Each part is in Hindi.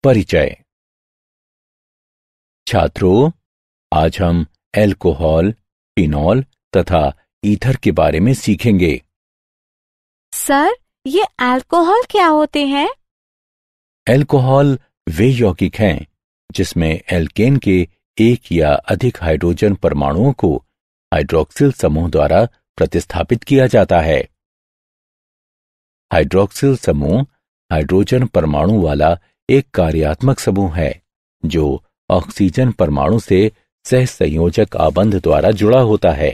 परिचय। छात्रों, आज हम अल्कोहल, फिनॉल तथा ईथर के बारे में सीखेंगे। सर, ये अल्कोहल क्या होते हैं? अल्कोहल वे यौगिक हैं जिसमें एल्केन के एक या अधिक हाइड्रोजन परमाणुओं को हाइड्रॉक्सिल समूह द्वारा प्रतिस्थापित किया जाता है। हाइड्रॉक्सिल समूह हाइड्रोजन परमाणु वाला एक कार्यात्मक समूह है जो ऑक्सीजन परमाणु से सहसंयोजक आबंध द्वारा जुड़ा होता है।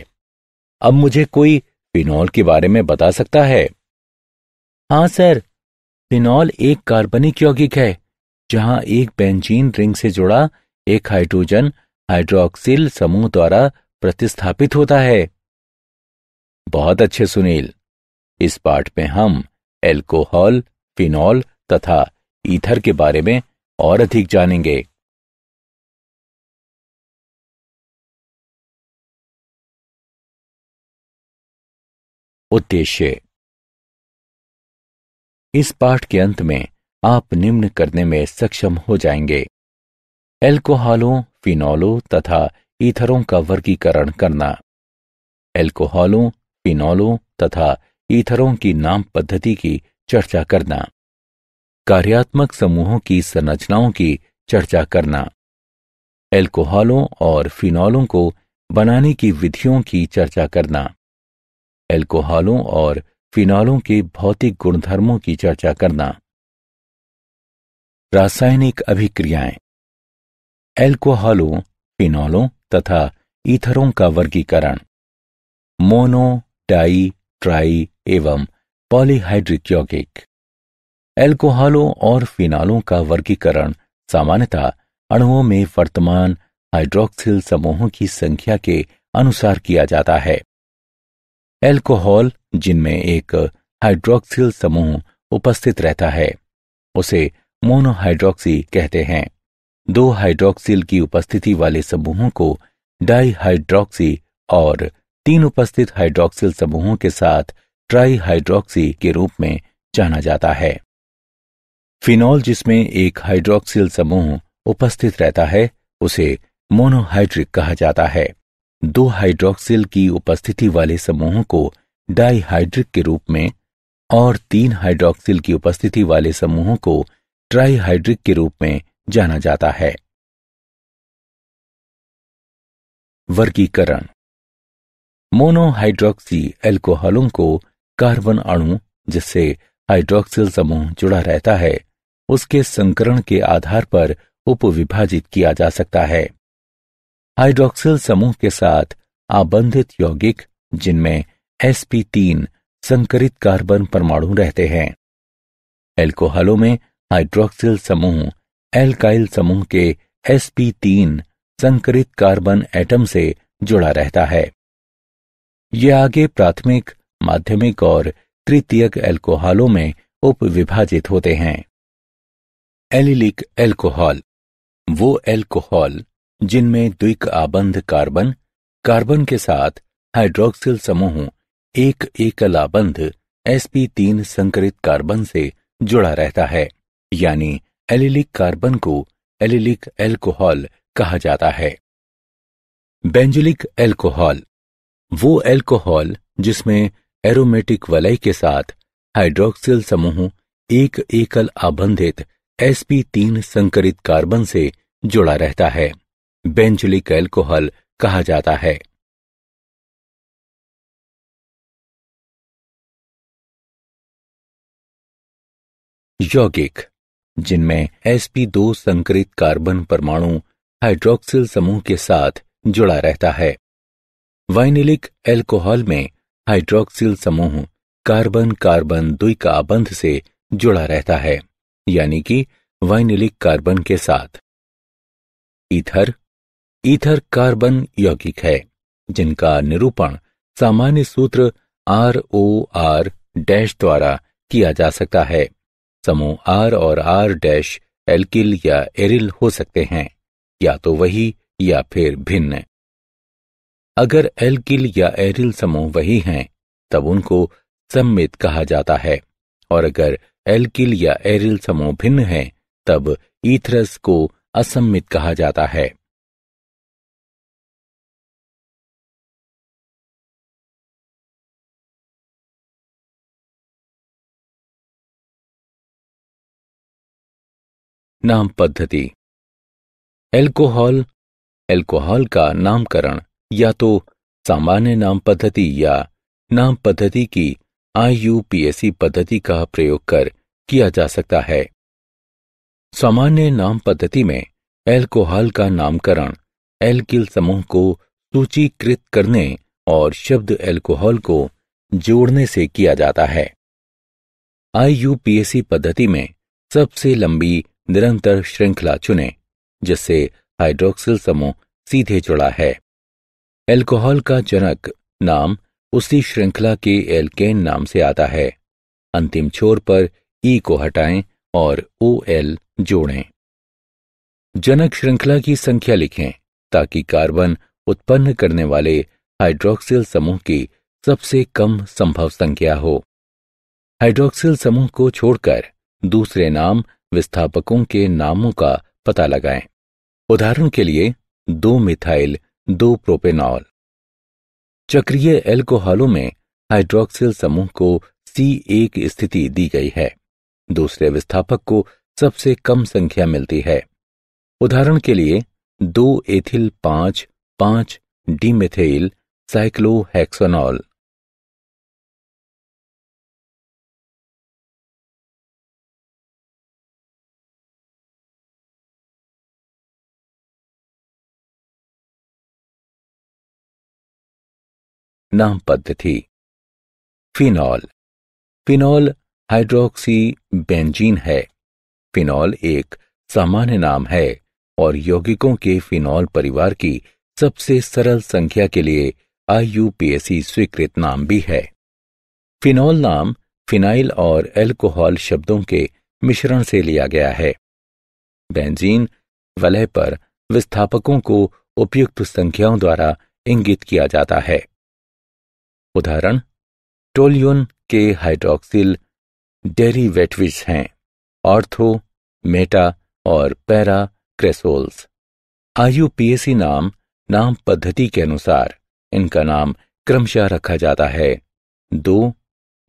अब मुझे कोई फिनॉल के बारे में बता सकता है? हाँ सर, फिनॉल एक कार्बनिक यौगिक है जहां एक बेंजीन रिंग से जुड़ा एक हाइड्रोजन हाइड्रॉक्सिल समूह द्वारा प्रतिस्थापित होता है। बहुत अच्छे सुनील, इस पाठ में हम अल्कोहल, फिनॉल तथा ईथर के बारे में और अधिक जानेंगे। उद्देश्य। इस पाठ के अंत में आप निम्न करने में सक्षम हो जाएंगे: अल्कोहलों, फिनॉलों तथा ईथरों का वर्गीकरण करना, अल्कोहलों, फिनॉलों तथा ईथरों की नाम पद्धति की चर्चा करना, कार्यात्मक समूहों की संरचनाओं की चर्चा करना, अल्कोहलों और फिनॉलों को बनाने की विधियों की चर्चा करना, अल्कोहलों और फिनॉलों के भौतिक गुणधर्मों की चर्चा करना। रासायनिक अभिक्रियाएं। अल्कोहलों, फिनॉलों तथा ईथरों का वर्गीकरण। मोनो, डाई, ट्राई एवं पॉलीहाइड्रिक यौगिक। अल्कोहलों और फिनॉलों का वर्गीकरण सामान्यतः अणुओं में वर्तमान हाइड्रॉक्सिल समूहों की संख्या के अनुसार किया जाता है। अल्कोहल जिनमें एक हाइड्रॉक्सिल समूह उपस्थित रहता है उसे मोनोहाइड्रॉक्सी कहते हैं। दो हाइड्रॉक्सिल की उपस्थिति वाले समूहों को डाईहाइड्रॉक्सी और तीन उपस्थित हाइड्रॉक्सिल समूहों के साथ ट्राईहाइड्रॉक्सी के रूप में जाना जाता है। फिनॉल जिसमें एक हाइड्रॉक्सिल समूह उपस्थित रहता है उसे मोनोहाइड्रिक कहा जाता है। दो हाइड्रॉक्सिल की उपस्थिति वाले समूहों को डाईहाइड्रिक के रूप में और तीन हाइड्रॉक्सिल की उपस्थिति वाले समूहों को ट्राईहाइड्रिक के रूप में जाना जाता है। वर्गीकरण। मोनोहाइड्रॉक्सी अल्कोहलों को कार्बन अणु जिससे हाइड्रॉक्सिल समूह जुड़ा रहता है उसके संकरण के आधार पर उपविभाजित किया जा सकता है। हाइड्रॉक्सिल समूह के साथ आबंधित यौगिक जिनमें sp3 संकरित कार्बन परमाणु रहते हैं। अल्कोहलों में हाइड्रॉक्सिल समूह एल्काइल समूह के sp3 संकरित कार्बन एटम से जुड़ा रहता है। यह आगे प्राथमिक, माध्यमिक और तृतीयक अल्कोहलों में उपविभाजित होते हैं। एलिलिक अल्कोहल वो अल्कोहल जिनमें द्विक आबंध कार्बन, कार्बन के साथ हाइड्रॉक्सिल समूह एक एकल आबंध sp3 संकरित कार्बन से जुड़ा रहता है, यानी एलिलिक कार्बन को एलिलिक अल्कोहल कहा जाता है। बेंजोइक अल्कोहल वो अल्कोहल जिसमें एरोमेटिक वलय के साथ हाइड्रॉक्सिल समूह एक एकल आबंधित sp3 संकरित कार्बन से जुड़ा रहता है, बेंजोइक अल्कोहल कहा जाता है। यौगिक जिनमें sp2 संकरित कार्बन परमाणु हाइड्रॉक्सिल समूह के साथ जुड़ा रहता है। वाइनिलिक अल्कोहल में हाइड्रॉक्सिल समूह कार्बन कार्बन द्विक आबंध से जुड़ा रहता है, यानी कि वाइनिलिक कार्बन के साथ। ईथर ईथर कार्बन यौगिक है जिनका निरूपण सामान्य सूत्र ROR डैश द्वारा किया जा सकता है। समूह R और R डैश एल्किल या एरिल हो सकते हैं, या तो वही या फिर भिन्न। अगर एल्किल या एरिल समूह वही हैं तब उनको सममित कहा जाता है, और अगर एल्किल या एरिल समूह भिन्न हैं तब ईथरस को असम्मित कहा जाता है। नाम पद्धति। एल्कोहल, एल्कोहल का नामकरण या तो सामान्य नाम पद्धति या नाम पद्धति की IUPAC पद्धति का प्रयोग कर किया जा सकता है। सामान्य नाम पद्धति में एल्कोहल का नामकरण एल्किल समूह को सूचीकृत करने और शब्द एल्कोहल को जोड़ने से किया जाता है। IUPAC पद्धति में सबसे लंबी निरंतर श्रृंखला चुनें जिससे हाइड्रोक्सिल समूह सीधे जुड़ा है। एल्कोहल का जनक नाम उसी श्रृंखला के एल्केन नाम से आता है। अंतिम छोर पर E को हटाएं और OL जोड़ें। जनक श्रृंखला की संख्या लिखें ताकि कार्बन उत्पन्न करने वाले हाइड्रोक्सिल समूह की सबसे कम संभव संख्या हो। हाइड्रोक्सिल समूह को छोड़कर दूसरे नाम विस्थापकों के नामों का पता लगाएं। उदाहरण के लिए 2 मिथाइल 2 प्रोपेनॉल। चक्रीय एल्कोहलों में हाइड्रोक्सिल समूह को C1 स्थिति दी गई है। दूसरे विस्थापक को सबसे कम संख्या मिलती है। उदाहरण के लिए 2 एथिल 5 डिमेथाइल साइक्लोहेक्सोनॉल। नाम पद्धति। फिनॉल। फिनॉल हाइड्रोक्सी बेंजीन है। फिनॉल एक सामान्य नाम है और यौगिकों के फिनॉल परिवार की सबसे सरल संख्या के लिए IUPAC स्वीकृत नाम भी है। फिनॉल नाम फिनाइल और एल्कोहल शब्दों के मिश्रण से लिया गया है। बेंजीन वलय पर विस्थापकों को उपयुक्त संख्याओं द्वारा इंगित किया जाता है। उदाहरण टोल्यून के हाइड्रोक्सिल डेरिवेटिव्स हैं ऑर्थो, मेटा और पैरा क्रेसोल्स। IUPAC नाम पद्धति के अनुसार इनका नाम क्रमशः रखा जाता है। 2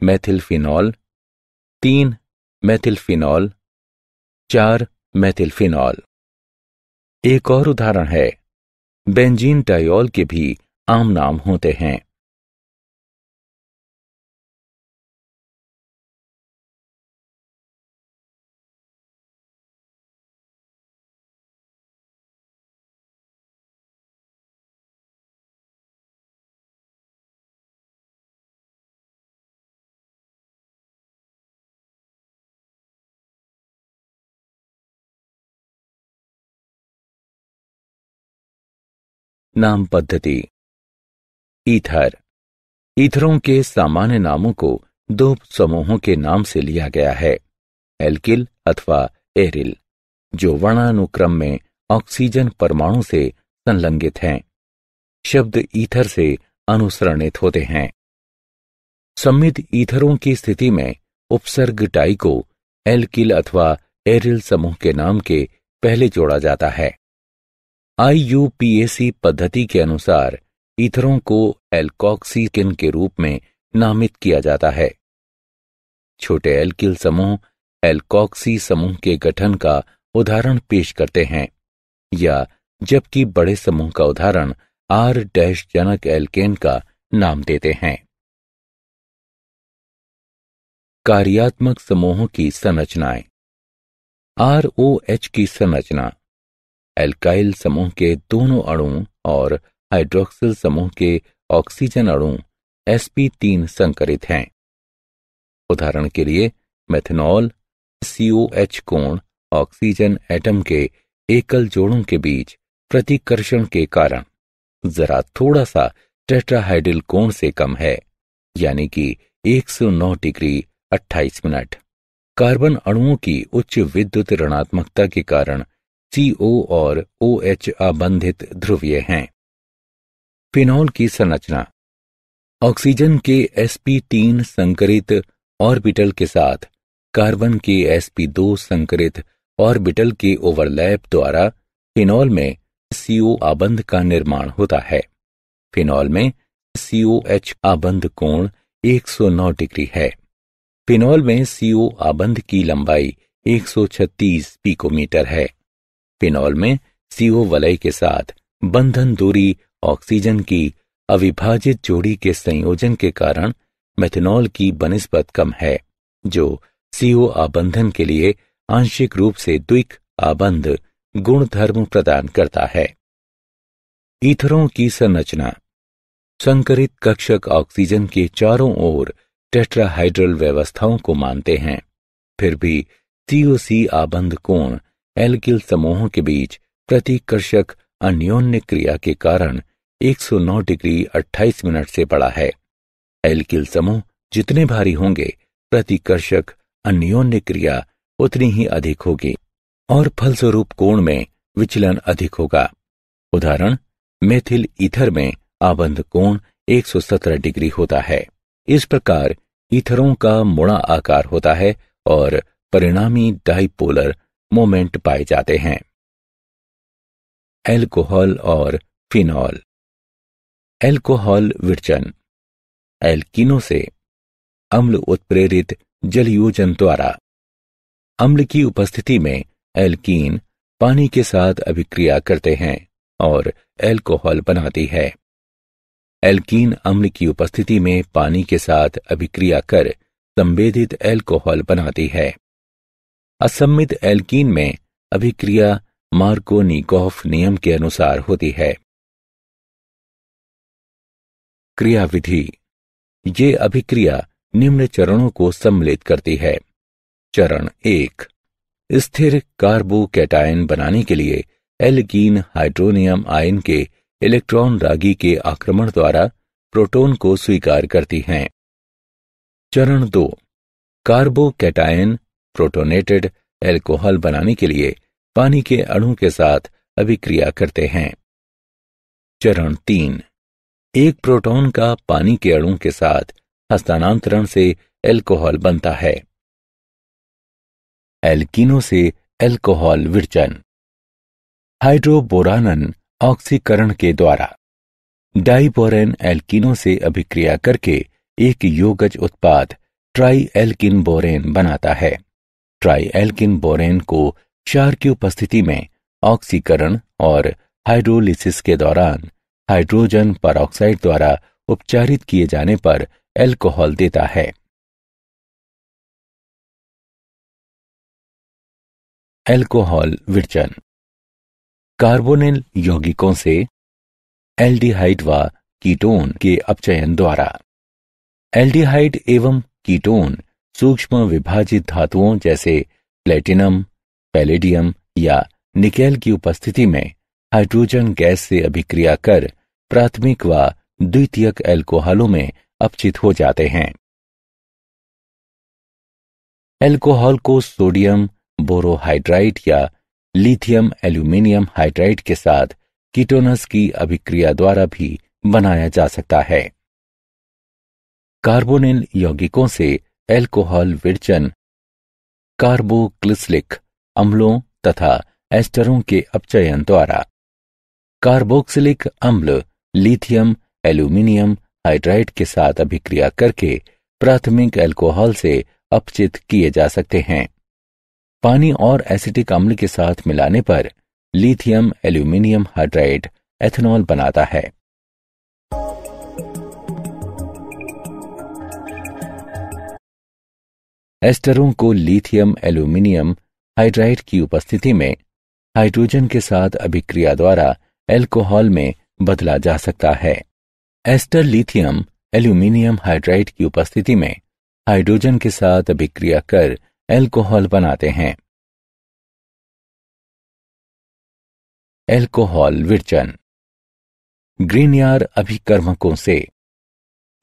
मेथिलफिनॉल, 3 मेथिलफिनॉल, 4 मेथिलफिनॉल। एक और उदाहरण है बेंजीन डायोल के भी आम नाम होते हैं। नाम पद्धति। ईथर। ईथरों के सामान्य नामों को 2 समूहों के नाम से लिया गया है, एल्किल अथवा एरिल, जो वर्णानुक्रम में ऑक्सीजन परमाणु से संलग्नित हैं। शब्द ईथर से अनुसरणित होते हैं। सम्मित ईथरों की स्थिति में उपसर्ग टाई को एल्किल अथवा एरिल समूह के नाम के पहले जोड़ा जाता है। IUPAC पद्धति के अनुसार ईथरों को एल्कोक्सीकिन के रूप में नामित किया जाता है। छोटे एल्किल समूह एल्कोक्सी समूह के गठन का उदाहरण पेश करते हैं या जबकि बड़े समूह का उदाहरण R- जनक एल्केन का नाम देते हैं। कार्यात्मक समूहों की संरचनाएं। ROH की संरचना एल्काइल समूह के दोनों अणु और हाइड्रोक्सिल समूह के ऑक्सीजन अणु sp3 संकरित हैं। उदाहरण के लिए मेथनॉल COH कोण ऑक्सीजन एटम के एकल जोड़ों के बीच प्रतिकर्षण के कारण जरा थोड़ा सा टेट्राहाइड्रल कोण से कम है, यानी कि 109 डिग्री 28 मिनट। कार्बन अणुओं की उच्च विद्युत ऋणात्मकता के कारण CO और OH आबंधित ध्रुवीय हैं। फिनॉल की संरचना ऑक्सीजन के sp3 संकरित ऑर्बिटल के साथ कार्बन के sp2 संकरित ऑर्बिटल के ओवरलैप द्वारा फिनॉल में CO आबंध का निर्माण होता है। फिनॉल में COH आबंध कोण 109 डिग्री है। फिनॉल में CO आबंध की लंबाई 136 पिकोमीटर है। फिनॉल में CO वलय के साथ बंधन दूरी ऑक्सीजन की अविभाजित जोड़ी के संयोजन के कारण मेथनॉल की बनिस्बत कम है, जो CO आबंधन के लिए आंशिक रूप से द्विक आबंध गुणधर्म प्रदान करता है। ईथरों की संरचना। संकरित कक्षक ऑक्सीजन के चारों ओर टेट्राहाइड्रल व्यवस्थाओं को मानते हैं। फिर भी COC आबंध कोण एल्किल समूहों के बीच प्रतिकर्षक अन्योन्य क्रिया के कारण 109 डिग्री 28 मिनट से बड़ा है। एल्किल समूह जितने भारी होंगे, प्रतिकर्षक अन्योन्य क्रिया उतनी ही अधिक होगी और फलस्वरूप कोण में विचलन अधिक होगा। उदाहरण, मेथिल ईथर में आबंध कोण 117 डिग्री होता है। इस प्रकार ईथरों का मुड़ा आकार होता है और परिणामी डाइपोलर मोमेंट पाए जाते हैं। एल्कोहल और फिनॉल। एल्कोहल विरचन। एल्कीनों से अम्ल उत्प्रेरित जलयोजन द्वारा अम्ल की उपस्थिति में एल्कीन पानी के साथ अभिक्रिया करते हैं और एल्कोहल बनाती है। एल्कीन अम्ल की उपस्थिति में पानी के साथ अभिक्रिया कर संवेदित एल्कोहल बनाती है। असम्मित एल्कीन में अभिक्रिया मार्कोनिकोफ नियम के अनुसार होती है। क्रियाविधि। ये अभिक्रिया निम्न चरणों को सम्मिलित करती है। चरण 1। स्थिर कार्बोकैटायन बनाने के लिए एल्कीन हाइड्रोनियम आयन के इलेक्ट्रॉन रागी के आक्रमण द्वारा प्रोटॉन को स्वीकार करती हैं। चरण 2। कार्बोकैटायन प्रोटोनेटेड एल्कोहल बनाने के लिए पानी के अणु के साथ अभिक्रिया करते हैं। चरण 3। एक प्रोटॉन का पानी के अणु के साथ हस्तांतरण से एल्कोहल बनता है। एल्कीनों से एल्कोहल विरचन। हाइड्रोबोरानन ऑक्सीकरण के द्वारा डाइबोरेन एल्कीनों से अभिक्रिया करके एक योगज उत्पाद ट्राई एल्किन बोरेन बनाता है। ट्राई एल्किन बोरेन को क्षार की उपस्थिति में ऑक्सीकरण और हाइड्रोलिसिस के दौरान हाइड्रोजन परऑक्साइड द्वारा उपचारित किए जाने पर एल्कोहल देता है। एल्कोहल विरचन। कार्बोनिल यौगिकों से एल्डिहाइड व कीटोन के अपचयन द्वारा। एल्डिहाइड एवं कीटोन सूक्ष्म विभाजित धातुओं जैसे प्लेटिनम, पैलेडियम या निकेल की उपस्थिति में हाइड्रोजन गैस से अभिक्रिया कर प्राथमिक व द्वितीयक एल्कोहलों में अपचित हो जाते हैं। एल्कोहल को सोडियम बोरोहाइड्राइड या लिथियम एल्यूमिनियम हाइड्राइड के साथ कीटोनस की अभिक्रिया द्वारा भी बनाया जा सकता है। कार्बोनिल यौगिकों से एल्कोहल विरचन कार्बोक्सिलिक अम्लों तथा एस्टरों के अपचयन द्वारा। कार्बोक्सिलिक अम्ल लिथियम एल्यूमिनियम हाइड्राइड के साथ अभिक्रिया करके प्राथमिक एल्कोहल से अपचित किए जा सकते हैं। पानी और एसिटिक अम्ल के साथ मिलाने पर लिथियम एल्यूमिनियम हाइड्राइड एथेनॉल बनाता है। एस्टरों को लिथियम एल्यूमिनियम हाइड्राइड की उपस्थिति में हाइड्रोजन के साथ अभिक्रिया द्वारा एल्कोहल में बदला जा सकता है। एस्टर लिथियम एल्यूमिनियम हाइड्राइड की उपस्थिति में हाइड्रोजन के साथ अभिक्रिया कर एल्कोहल बनाते हैं। एल्कोहल विरचन। ग्रीनयार अभिकर्मकों से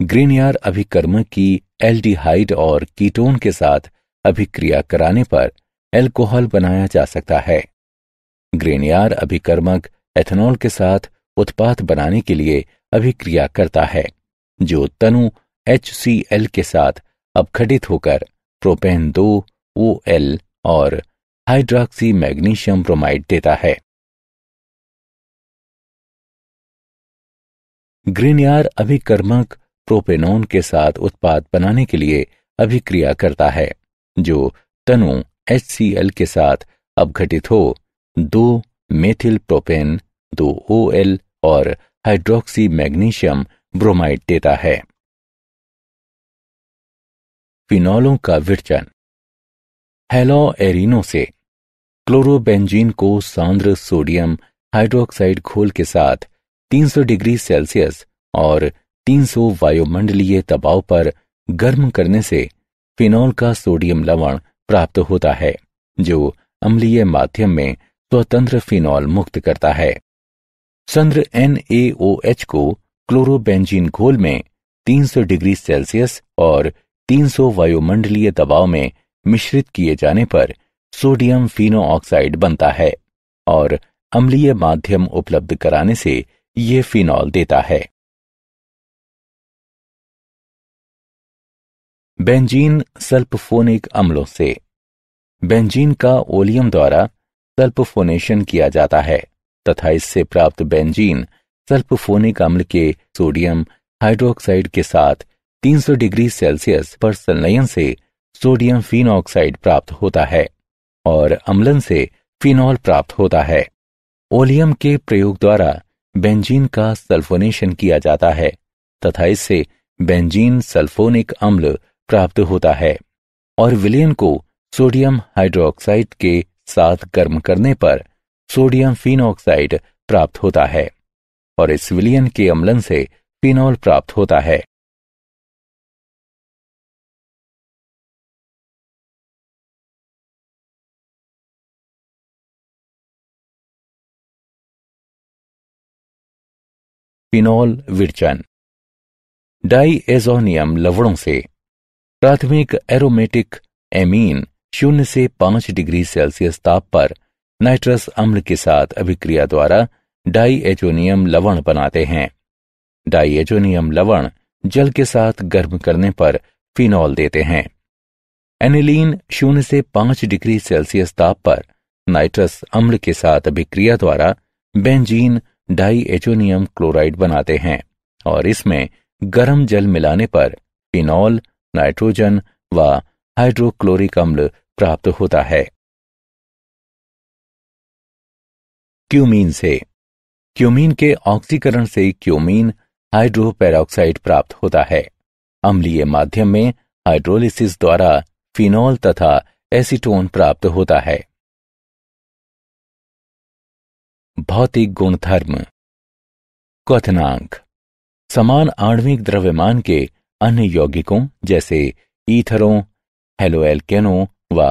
ग्रीनयार अभिकर्मक की एल्डिहाइड और कीटोन के साथ अभिक्रिया कराने पर एल्कोहल बनाया जा सकता है। ग्रीनयार अभिकर्मक एथेनॉल के साथ उत्पाद बनाने के लिए अभिक्रिया करता है, जो तनु HCl के साथ अपघटित होकर प्रोपेन 2 OL और हाइड्रॉक्सी मैग्नीशियम ब्रोमाइड देता है। ग्रिनियार अभिकर्मक प्रोपेनोन के साथ उत्पाद बनाने के लिए अभिक्रिया करता है, जो तनु HCl के साथ अपघटित हो 2 मेथिल प्रोपेन, 2 OL और हाइड्रॉक्सी मैग्नीशियम ब्रोमाइड देता है। फिनॉलों का विरचन। हेलोएरिनो से क्लोरोबेंजीन को सांद्र सोडियम हाइड्रोक्साइड घोल के साथ 300 डिग्री सेल्सियस और 300 वायुमंडलीय दबाव पर गर्म करने से फिनॉल का सोडियम लवण प्राप्त होता है, जो अम्लीय माध्यम में स्वतंत्र फिनॉल मुक्त करता है। सांद्र NaOH को क्लोरोबेंजीन घोल में 300 डिग्री सेल्सियस और 300 वायुमंडलीय दबाव में मिश्रित किए जाने पर सोडियम फिनोऑक्साइड बनता है और अम्लीय माध्यम उपलब्ध कराने से ये फिनॉल देता है। बेंजीन सल्फोनिक अम्लों से बेंजीन का ओलियम द्वारा सल्फोनेशन किया जाता है तथा इससे प्राप्त बेंजीन सल्फोनिक अम्ल के सोडियम हाइड्रोक्साइड के साथ 300 डिग्री सेल्सियस पर संलयन से सोडियम फिनॉक्साइड प्राप्त होता है और अम्लन से फिनॉल प्राप्त होता है। ओलियम के प्रयोग द्वारा बेंजीन का सल्फोनेशन किया जाता है तथा इससे बेंजीन सल्फोनिक अम्ल प्राप्त होता है और विलयन को सोडियम हाइड्रोक्साइड के साथ गर्म करने पर सोडियम फिनॉक्साइड प्राप्त होता है और इस विलयन के अम्लन से फिनॉल प्राप्त होता है। फिनॉल विरचन। डाइएजोनियम लवणों से प्राथमिक एरोमेटिक एमीन 0 से 5 डिग्री सेल्सियस ताप पर नाइट्रस अम्ल के साथ अभिक्रिया द्वारा डाइएजोनियम लवण बनाते हैं। डाइएजोनियम लवण जल के साथ गर्म करने पर फिनॉल देते हैं। एनिलीन 0 से 5 डिग्री सेल्सियस ताप पर नाइट्रस अम्ल के साथ अभिक्रिया द्वारा बेंजीन डाइएजोनियम क्लोराइड बनाते हैं और इसमें गर्म जल मिलाने पर फिनॉल, नाइट्रोजन व हाइड्रोक्लोरिक अम्ल प्राप्त होता है। क्यूमीन से क्यूमीन के ऑक्सीकरण से क्यूमीन हाइड्रोपेरोक्साइड प्राप्त होता है। अम्लीय माध्यम में हाइड्रोलिसिस द्वारा फिनॉल तथा एसीटोन प्राप्त होता है। भौतिक गुणधर्म। क्वथनांक। समान आणविक द्रव्यमान के अन्य यौगिकों जैसे ईथरों, हेलोएल्केनों व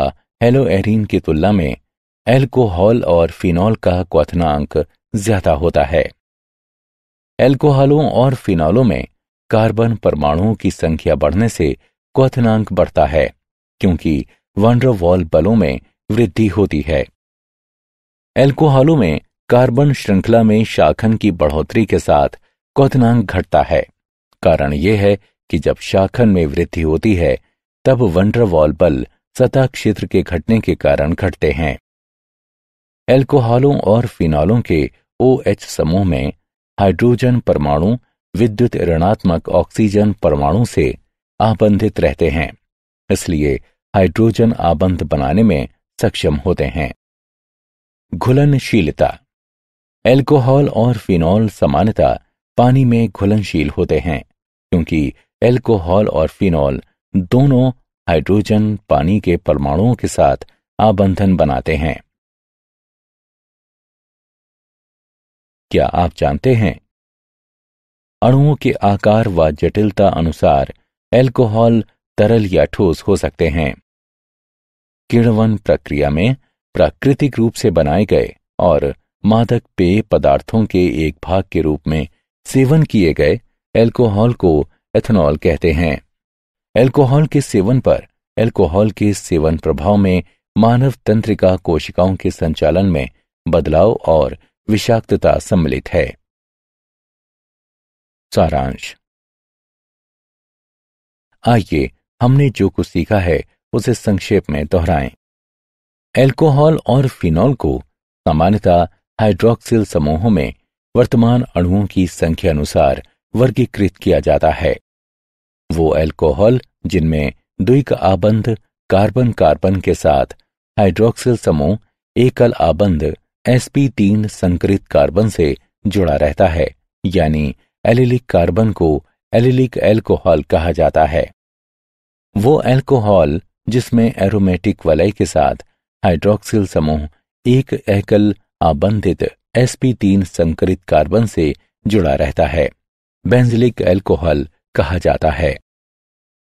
हेलोएरीन की तुलना में एल्कोहल और फिनॉल का क्वथनांक ज्यादा होता है। एल्कोहलों और फिनॉलों में कार्बन परमाणुओं की संख्या बढ़ने से क्वथनांक बढ़ता है, क्योंकि वैन डर वाल बलों में वृद्धि होती है। एल्कोहलों में कार्बन श्रृंखला में शाखन की बढ़ोतरी के साथ क्वथनांक घटता है। कारण यह है कि जब शाखन में वृद्धि होती है तब वैन डर वाल बल सतह क्षेत्र के घटने के कारण घटते हैं। एल्कोहलों और फिनॉलों के OH समूह में हाइड्रोजन परमाणु विद्युत ऋणात्मक ऑक्सीजन परमाणु से आबंधित रहते हैं, इसलिए हाइड्रोजन आबंध बनाने में सक्षम होते हैं। घुलनशीलता। एल्कोहल और फिनॉल सामान्यतः पानी में घुलनशील होते हैं, क्योंकि एल्कोहल और फिनॉल दोनों हाइड्रोजन पानी के परमाणुओं के साथ आबंधन बनाते हैं। क्या आप जानते हैं अणुओं के आकार व जटिलता अनुसार एल्कोहल तरल या ठोस हो सकते हैं। किण्वन प्रक्रिया में प्राकृतिक रूप से बनाए गए और मादक पेय पदार्थों के एक भाग के रूप में सेवन किए गए एल्कोहल को एथनॉल कहते हैं। एल्कोहल के सेवन पर एल्कोहल के सेवन प्रभाव में मानव तंत्रिका कोशिकाओं के संचालन में बदलाव और विषाक्तता सम्मिलित है। सारांश। आइए हमने जो कुछ सीखा है उसे संक्षेप में दोहराएं। एल्कोहल और फिनॉल को सामान्यतः हाइड्रॉक्सिल समूहों में वर्तमान अणुओं की संख्या अनुसार वर्गीकृत किया जाता है। वो एल्कोहल जिनमें द्विक आबंध कार्बन कार्बन के साथ हाइड्रॉक्सिल समूह एकल आबंध sp3 संकरित कार्बन से जुड़ा रहता है, यानी एलिलिक कार्बन को एलिलिक एल्कोहल कहा जाता है। वो एल्कोहल जिसमें एरोमेटिक वलय के साथ हाइड्रॉक्सिल समूह एक एकल आबंधित sp3 संकरित कार्बन से जुड़ा रहता है, बेंजिलिक एल्कोहल कहा जाता है।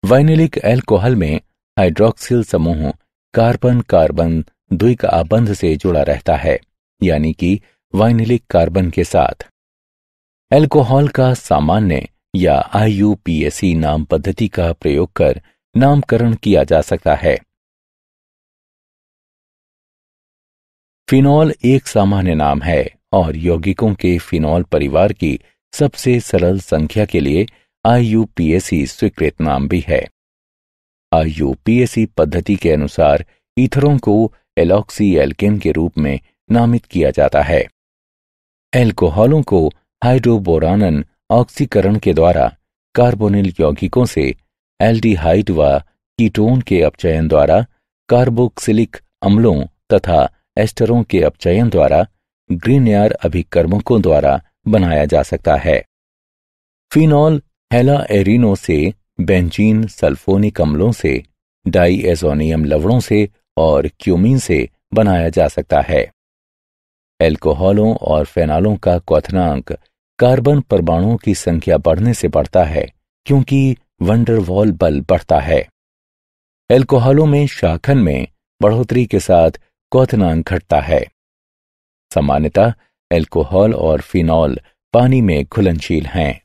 वाइनिलिक एल्कोहल में हाइड्रॉक्सिल समूह कार्बन कार्बन द्विक आबंध से जुड़ा रहता है, यानी कि वाइनिलिक कार्बन के साथ। एल्कोहल का सामान्य या IUPAC नाम पद्धति का प्रयोग कर नामकरण किया जा सकता है। फिनॉल एक सामान्य नाम है और यौगिकों के फिनॉल परिवार की सबसे सरल संख्या के लिए IUPAC स्वीकृत नाम भी है। IUPAC पद्धति के अनुसार ईथरों को एलॉक्सी एल्केन के रूप में नामित किया जाता है। एल्कोहलों को हाइड्रोबोरानन ऑक्सीकरण के द्वारा कार्बोनिल यौगिकों से एल्डिहाइड व कीटोन के अपचयन द्वारा कार्बोक्सिलिक अम्लों तथा एस्टरों के अपचयन द्वारा ग्रीनयार अभिकर्मकों द्वारा बनाया जा सकता है। फिनॉल हेलाएरिनो से बेंजीन सल्फोनिक अम्लों से डाईएजोनियम लवणों से और क्यूमीन से बनाया जा सकता है। एल्कोहलों और फेनॉलों का क्वथनांक कार्बन परमाणुओं की संख्या बढ़ने से बढ़ता है, क्योंकि वंडरवॉल बल बढ़ता है। एल्कोहलों में शाखन में बढ़ोतरी के साथ क्वथनांक घटता है। सामान्यतः एल्कोहल और फिनॉल पानी में घुलनशील हैं।